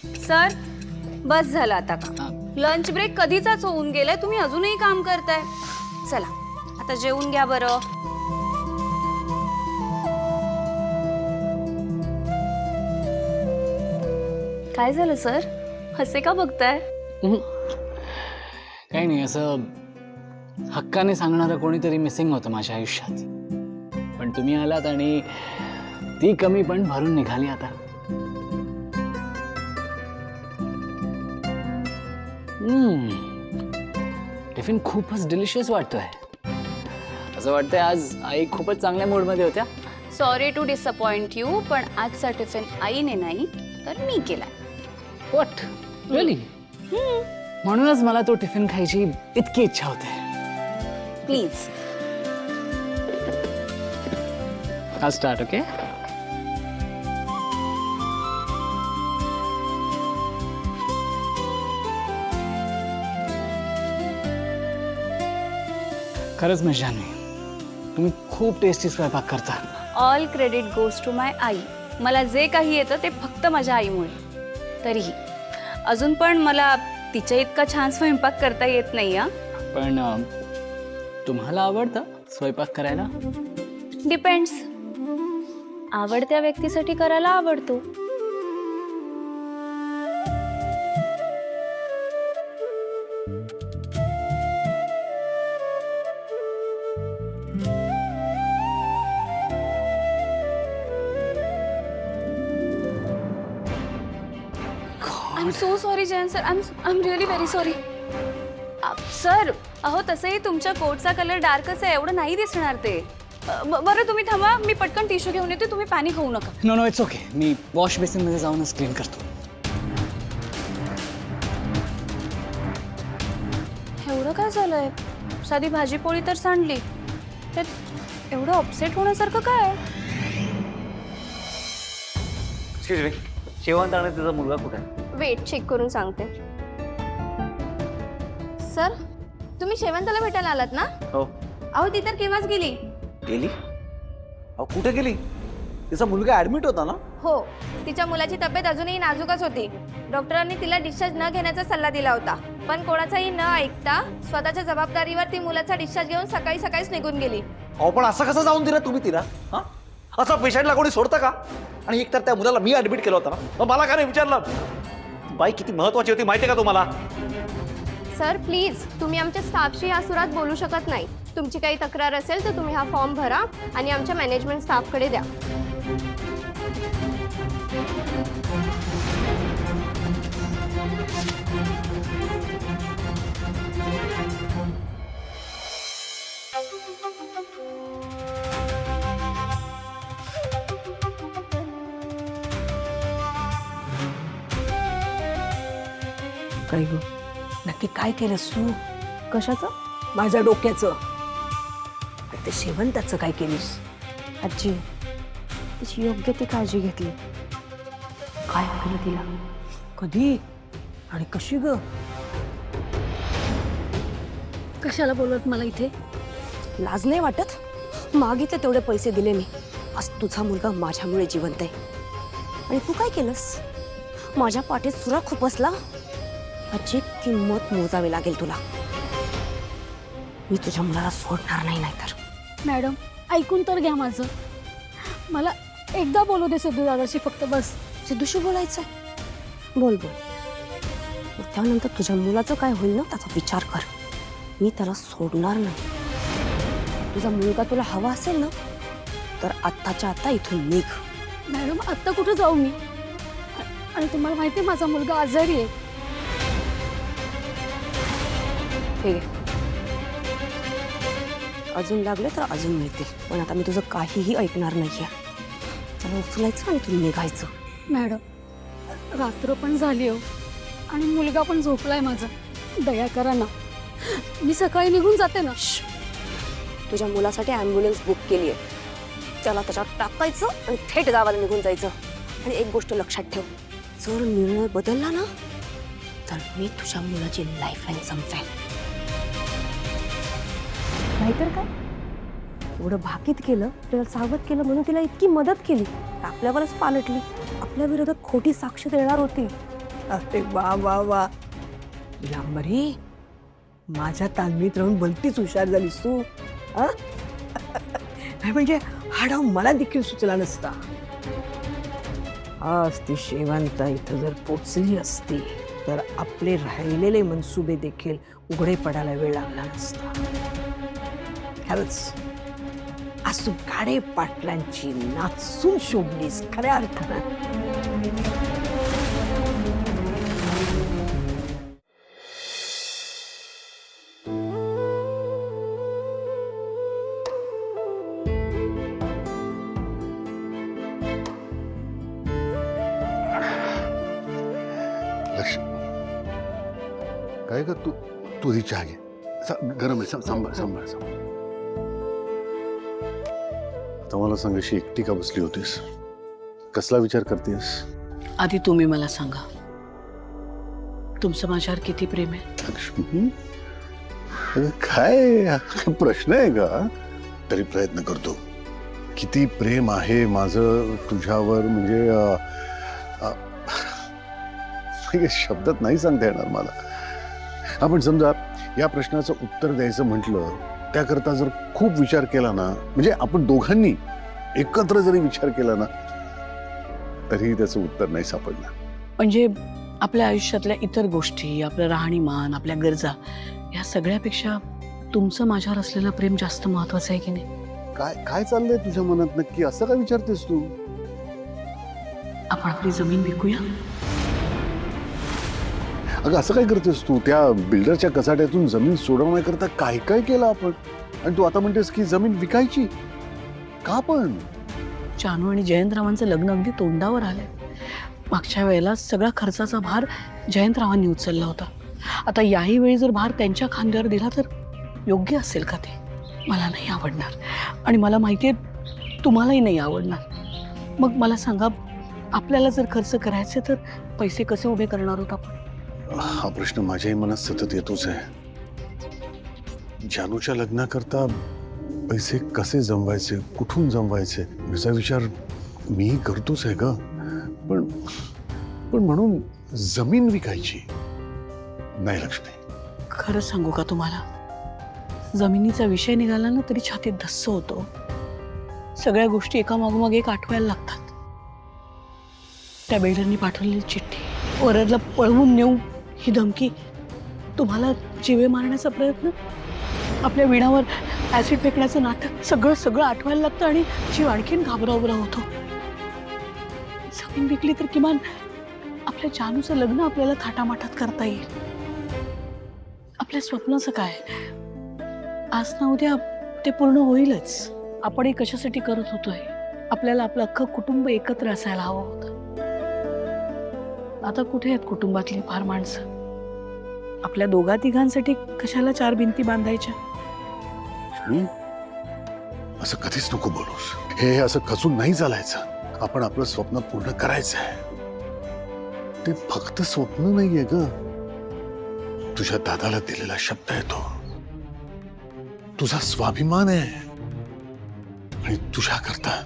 Sir बस झालं आता का? लंच ब्रेक कधीचाच होऊन गेलाय, तुम्ही अजूनही काम करताय. चला आता जेवून घ्या बरं. काय झालं सर, हसे का बघताय? काही नाही, असं हक्काने सांगणारं कोणीतरी मिसिंग होतं माझ्या आयुष्यात. पण तुम्ही आलात आणि ती कमी पण भरून निघाली. आता टिफिन खूपच डिलिशियस वाटतोय. असं वाटतंय आज आई खूपच चांगल्या मूडमध्ये होत्या. सॉरी टू डिसअपॉइंट यू, पण आजचा टिफिन आईने नाही तर मी केलाय. What really? म्हणूनच मला तो टिफिन खायची इतकी इच्छा होते. प्लीज. I'll start, okay? खरंच मिस जान्हवी, तुम्ही खूप टेस्टी स्वयंपाक करता. All credit goes to my I. मला जे काही येतं ते फक्त माझ्या आईमुळे. तरीही अजून पण मला तिच्या इतका छान स्वयंपाक करता येत नाही. पण तुम्हाला आवडतं स्वयंपाक करायला? डिपेंड्स. आवडत्या व्यक्तीसाठी करायला आवडतो. I am so sorry Jayant sir. I am really very sorry. Sir अहो तसंही तुमच्या कोटचा कलर डार्कच आहे, एवढं नाही दिसणार ते. बरं तुम्ही थांबा, मी पटकन टिश्यू घेऊन येते, तुम्ही पाणी खाऊ नका. No it's okay. मी वॉश बेसिनमध्ये जाऊनच क्लीन करतो. एवढं काय झालंय? साधी भाजी पोळी तर सांडली, त्यात एवढं अपसेट होण्यासारखं काय? एक्सक्यूज मी, शेवंत आणि तिचा मुलगा कुठे आहे? वेट चेक करून सांगते. सर तुम्ही शेवंताला भेटायला आलात ना? हो. अहो ती तर केव्हाच गेली. गेली? अहो कुठे गेली? तिचा मुलगा ऍडमिट होता ना? हो, तिच्या मुलाची तब्येत अजूनही नाजूकच होती. डॉक्टरांनी तिला डिस्चार्ज न घेण्याचा सल्ला दिला होता, पण कोणाचाही न ऐकता स्वतःच्या जबाबदारीवर ती मुलाचा डिस्चार्ज घेऊन सकाळी सकाळीच निघून गेली. अहो पण असं कसं जाऊन दिलं तुम्ही तिला? हा, असं पेशंटला कोणी सोडतं का? आणि एकतर त्या मुलाला मी ऍडमिट केलं होतं ना, मग मला का नाही विचारलं? बाई किती महत्वाची होती माहिती आहे का तुम्हाला? सर प्लीज, तुम्ही आमच्या स्टाफशी या सुरात बोलू शकत नाही. तुमची काही तक्रार असेल तर तुम्ही हा फॉर्म भरा आणि आमच्या मॅनेजमेंट स्टाफकडे द्या. काय गो, नक्की काय केलंस तू? कशाचं? माझ्या डोक्याचं. ते शेवंताचं काय केलीस? आजी, तिची योग्य ती काळजी घेतली. काय केलं तिला? कधी आणि कशी ग? कशाला बोलवत मला इथे? लाज नाही वाटत? मागितले तेवढे पैसे दिले मी. आज तुझा मुलगा माझ्यामुळे जिवंत आहे. आणि तू काय केलंस? माझ्या पाठीत सुरा खुपसला. याची किंमत मोजावी लागेल तुला. मी तुझ्या मुलाला सोडणार नाही. नाहीतर मॅडम ऐकून तर घ्या माझं. मला एकदा बोलू दे सिद्धू दादाशी फक्त, बस. सिद्धूशी बोलायचं? बोल बोल. त्यानंतर तुझ्या मुलाचं काय होईल ना त्याचा विचार कर. मी त्याला सोडणार नाही. तुझा मुलगा तुला हवा असेल ना तर आत्ताच्या आत्ता इथून निघ. मॅडम आत्ता कुठं जाऊ मी? आणि तुम्हाला माहिती आहे माझा मुलगा आजारी आहे. ठीक आहे, अजून लागले तर अजून मिळतील, पण आता मी तुझं काहीही ऐकणार नाहीये. चला उचलायचं आणि तू निघायचं. मॅडम रात्र पण झाली हो आणि मुलगा पण झोपलाय माझा. दया करा ना, मी सकाळी निघून जाते ना. तुझ्या मुलासाठी ॲम्ब्युलन्स बुक केली आहे. त्याला त्याच्यावर टाकायचं आणि थेट गावाला निघून जायचं. आणि एक गोष्ट लक्षात ठेव, जर निर्णय बदलला ना तर मी तुझ्या मुलाची लाईफलाईन संपवेन. नाहीतर काय, एवढं भाकीत केलं, तिला सावध केलं म्हणून तिला इतकी मदत केली, आपल्यावरच पालटली. आपल्या विरोधात खोटी साक्ष देणार होती. अरे वा वा वा लांबरी, माझ्या तालमीत राहून भलतीच हुशार झालीस तू. हा? नाही म्हणजे हा डाव मला देखील सुचला नसता. आज ती शेवंता इथं जर पोचली असती तर आपले राहिलेले मनसुबे देखील उघडे पडायला वेळ लागला नसता. खरंच आज तू गाडे पाटलांची नाचून शोभलीस खऱ्या अर्थानं. लक्ष काय ग तू तुझी चहा घे गरम आहे सांभाळ सांभाळ सांभाळ. आता मला सांग अशी एकटी का बसली होतीस? कसला विचार करतेस? आधी तुम्ही मला सांगा, तुमचं माझ्यावर किती प्रेम आहे? लक्ष्मी अगं काय हा प्रश्न आहे का? तरी प्रयत्न करतो. किती प्रेम आहे माझं तुझ्यावर म्हणजे शब्दात नाही सांगता येणार मला. आपण समजा या प्रश्नाचं उत्तर द्यायचं म्हटलं त्याकरता जर खूप विचार केला ना, म्हणजे आपण दोघांनी एकत्र जरी विचार केला ना तरीही त्याचं उत्तर नाही सापडणार. म्हणजे आपल्या आयुष्यातल्या इतर गोष्टी, आपलं राहणीमान, आपल्या गरजा या सगळ्यापेक्षा तुमचं माझ्यावर असलेलं प्रेम जास्त महत्वाचं आहे की नाही? काय काय चाललंय तुझ्या मनात नक्की? असं काय विचारतेस तू? आपण आपली जमीन विकूया? अगं असं काय करतेस तू? त्या बिल्डरच्या कचाट्यातून जमीन सोडवण्याकरता काय काय केलं आपण, आणि तू आता म्हणतेस की जमीन विकायची का? पण जानू आणि जयंतरावांचं लग्न अगदी तोंडावर आलंय. मागच्या वेळेला सगळा खर्चाचा भार जयंतरावांनी उचलला होता. आता याही वेळी जर भार त्यांच्या खांद्यावर दिला तर योग्य असेल का ते? मला नाही आवडणार, आणि मला माहिती आहे तुम्हालाही नाही आवडणार. मग मला सांगा, आपल्याला जर खर्च करायचे तर पैसे कसे उभे करणार आहोत आपण? हा प्रश्न माझ्याही मनात सतत येतोच आहे. जानूच्या लग्नाकरता पैसे कसे जमवायचे, कुठून जमवायचे याचा विचार मी करतोच आहे ग. पण पण म्हणून जमीन विकायची नाही लक्ष्मी. खरं सांगू का तुम्हाला, जमिनीचा विषय निघाला ना तरी छातीत धस्स होतो. सगळ्या गोष्टी एकामागोमाग एक आठवायला लागतात. त्या बिल्डरनी पाठवलेली चिठ्ठी, वरदला पळवून नेऊ ही धमकी, तुम्हाला जीवे मारण्याचा प्रयत्न, आपल्या विणावर ऍसिड फेकण्याचं नाटक, सगळं सगळं आठवायला लागतं आणि जीव आणखीन घाबरावरा होतो. जमीन विकली तर किमान आपल्या जानूचं लग्न आपल्याला थाटामाटात करता येईल. आपल्या स्वप्नाचं काय, आज ना उद्या ते पूर्ण होईलच. आपणही कशासाठी करत होतोय? आपल्याला आपलं अख्खं कुटुंब एकत्र असायला हवं होतं. आता कुठे आहेत कुटुंबातली फार माणसं? आपल्या दोघा तिघांसाठी कशाला चार भिंती बांधायच्या? असं कधीच नको बोलूस. हे असं खचून नाही चालायचं. आपण आपलं स्वप्न पूर्ण करायचं आहे. ते फक्त स्वप्न नाहीये ग, तुझ्या दादाला दिलेला शब्द आहे तो, तुझा स्वाभिमान आहे. आणि तुझ्या करता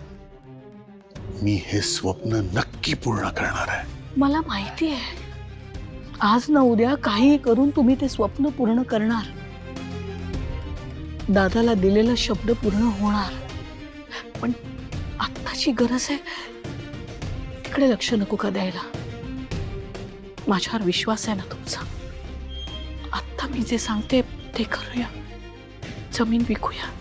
मी हे स्वप्न नक्की पूर्ण करणार आहे. मला माहिती आहे, आज ना उद्या काही करून तुम्ही ते स्वप्न पूर्ण करणार. दादाला दिलेला शब्द पूर्ण होणार. पण आत्ताची गरज आहे तिकडे लक्ष नको का द्यायला? माझ्यावर विश्वास आहे ना तुमचा? आत्ता मी जे सांगते ते करूया. जमीन विकूया.